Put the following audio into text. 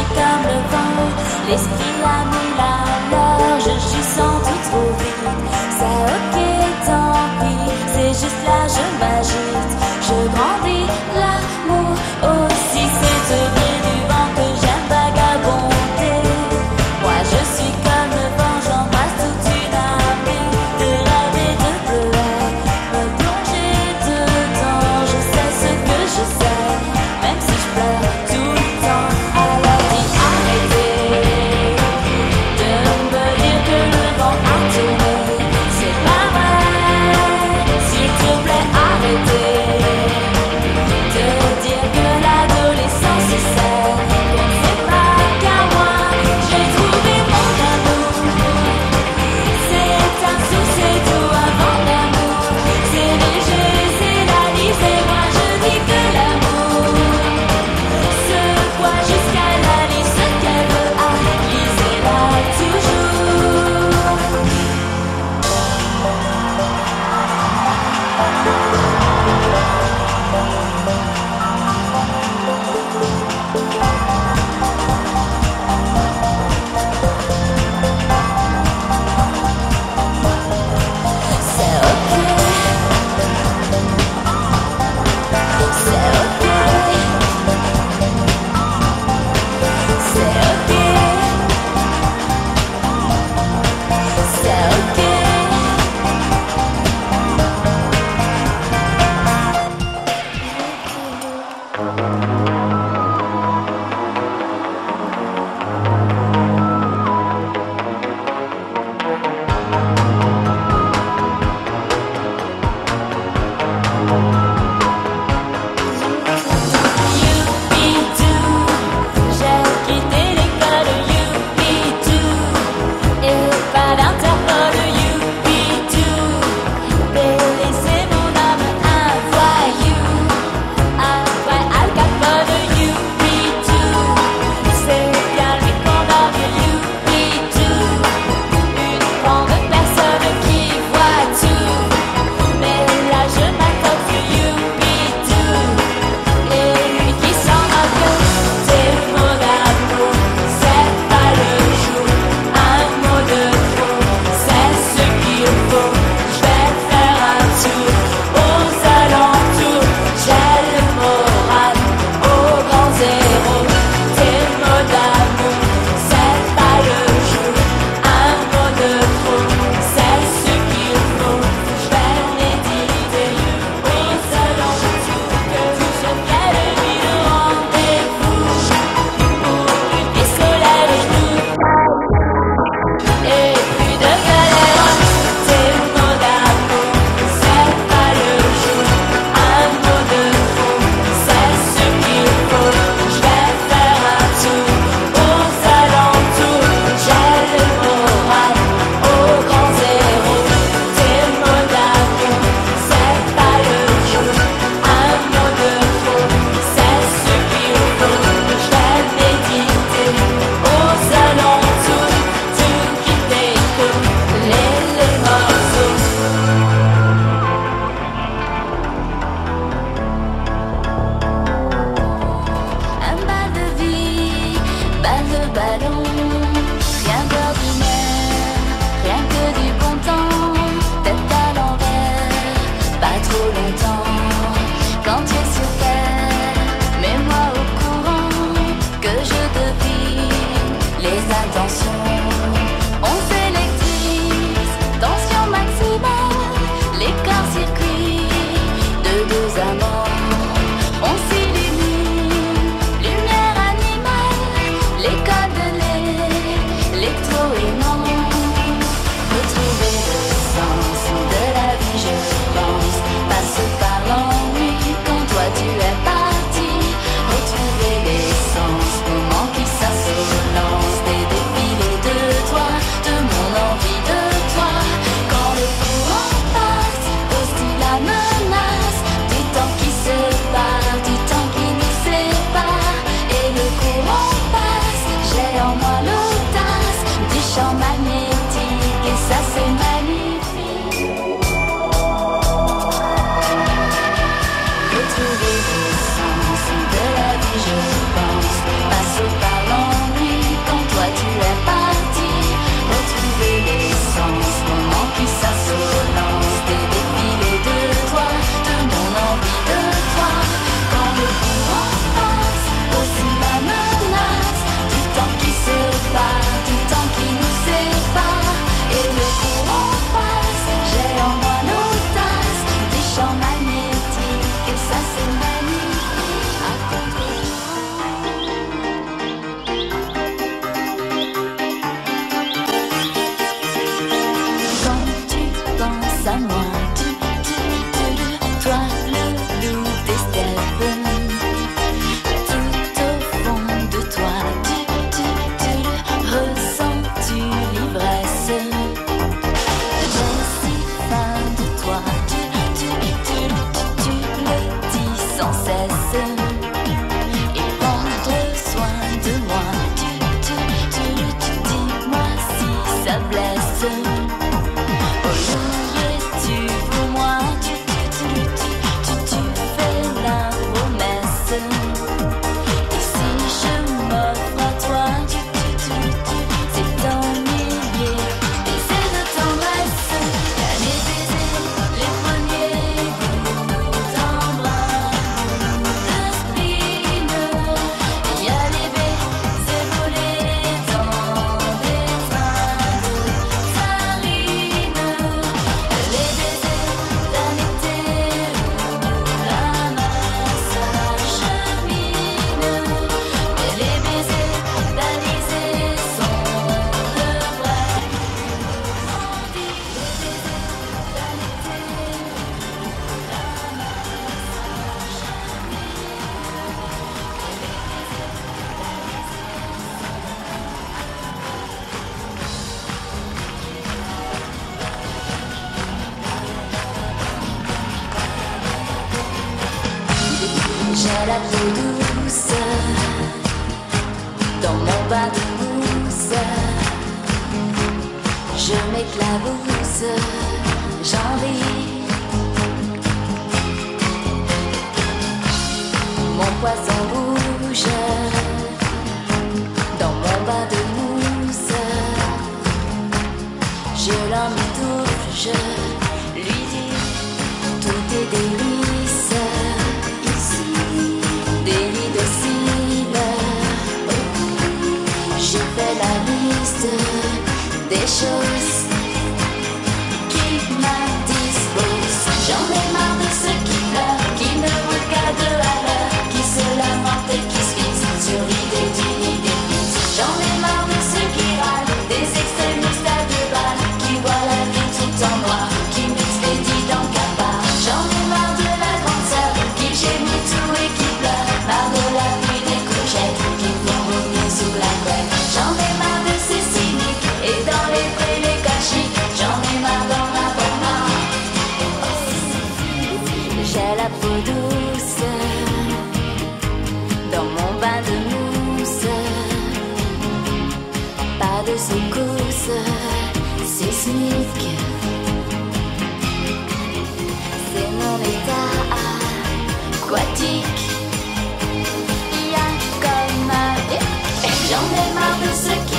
suis comme le vent, l'esprit a mis la l'heure, je suis sans doute trop vite. Ça ok, tant pis, c'est juste là je m'agite, je grandis, l'amour aussi, c'est ce bruit du vent que j'aime vagabonder. Moi je suis comme le vent, j'embrasse toute une armée de rêves et de pleurs, me plonger dedans, je sais ce que je sais, même si je pleure tout le temps. Alors dis arrêtez de me dire que le vent a tourné, c'est pas vrai, s'il te plaît arrêtez de dire que l'adolescence c'est qu'on ne sait pas qu'à moi j'ai trouvé mon amour. C'est un sou, c'est tout avant l'amour, c'est léger, c'est la vie, c'est moi je dis que l'amour se voit jusqu'à la vie, ce qu'elle veut, lisez-la toujours. C'est ok, c'est ok, c'est ok, c'est ok. Youpi-doo, j'ai quitté l'école, youpi-doo, et pas d'Interpol, youpi-doo, laissez mon âme un voyou, après Al Capone, youpi-doo, c'est bien lui qu'on orgue, youpi-doo, une grande personne qui voit tout, mais là je m'attends youpi-doo. Et lui qui s'en moque, tes mots d'amour, c'est pas le jour. Un mot de trop, c'est ce qu'il faut. Je vais faire un tour aux alentours. J'ai le moral au grand zéro. Tes mots d'amour, c'est pas le jour. Un mot de trop, c'est ce qu'il faut. Je vais méditer aux alentours. Que tout se vienne vite au rendez-vous pour une pistolette au genou et plus de galère. Tes mots d'amour, c'est pas le jour. Un mot de trop, c'est ce qu'il faut. Je vais faire un tour aux alentours. J'ai le moral au grand zéro. Tes mots d'amour, c'est pas le jour. Un mot de trop, c'est ce qu'il faut. Je vais méditer aux alentours, tout quitter comme les morceaux. Un bal de vie, bal de ballon, rien d'ordinaire, rien que du bon temps, tête à l'envers, pas trop longtemps, quand tu es sur terre, mets-moi au courant, que je devine les intentions, on s'électrise, tension maximale, les corps-circuits de deux amants, on s'illumine, lumière animale, les codes de l'électro-aimant. Retrouver le sens de la vie, je pense, passe par l'ennui quand toi tu es parti. Retrouver l'essence, moment qui s'assolance, des défilés de toi, de mon envie de toi. Quand le courant passe, hostile la menace, du temps qui se part, du temps qui nous sépare. Et le courant passe, j'ai en moi l'audace du chant la peau douce dans mon bain de mousse. Je m'éclabousse, j'en ris. Mon poisson rouge dans mon bain de mousse. Je l'en touche, je lui dis tout est délice ici, délit docile. Je fais la liste des choses qui m'indisposent. J'en ai marre de ceux qui pleurent, qui ne roulent qu'à deux à l'heure, qui se lamentent et qui se fixent sur l'idée d'une idée fixe. J'en ai marre de ceux qui râlent, des extrémistes à deux balles, qui voient la vie tout en noir, qui m'expédient dans capa. J'en ai marre de la grande sœur, qui gémit tout et qui pleure, marre de la pluie des courgettes, qui font vomir sous la couette. J'en ai marre de ces cyniques, et dans les prés les cachis, j'en ai marre dans ma bonne. J'ai la peau douce dans mon bain de mousse. Pas de secousse sismique, c'est mon état aquatique. Y'a comme un hic. J'en ai marre de ceux qui